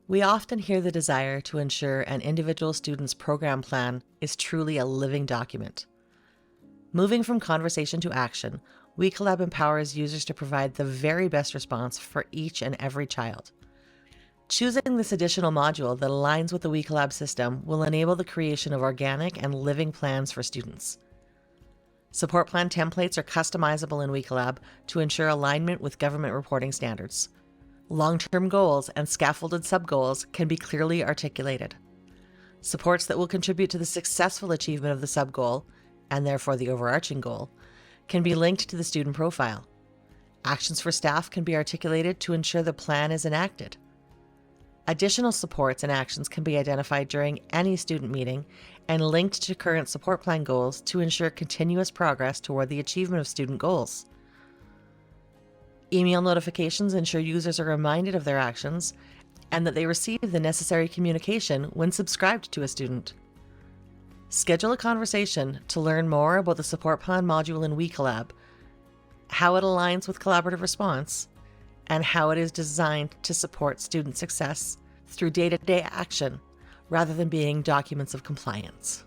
We often hear the desire to ensure an individual student's program plan is truly a living document. Moving from conversation to action, WeCollab empowers users to provide the very best response for each and every child. Choosing this additional module that aligns with the WeCollab system will enable the creation of organic and living plans for students. Support plan templates are customizable in WeCollab to ensure alignment with government reporting standards. Long-term goals and scaffolded sub-goals can be clearly articulated. Supports that will contribute to the successful achievement of the sub-goal, and therefore the overarching goal, can be linked to the student profile. Actions for staff can be articulated to ensure the plan is enacted. Additional supports and actions can be identified during any student meeting and linked to current support plan goals to ensure continuous progress toward the achievement of student goals. Email notifications ensure users are reminded of their actions and that they receive the necessary communication when subscribed to a student. Schedule a conversation to learn more about the support plan module in WeCollab, how it aligns with collaborative response, and how it is designed to support student success through day-to-day action rather than being documents of compliance.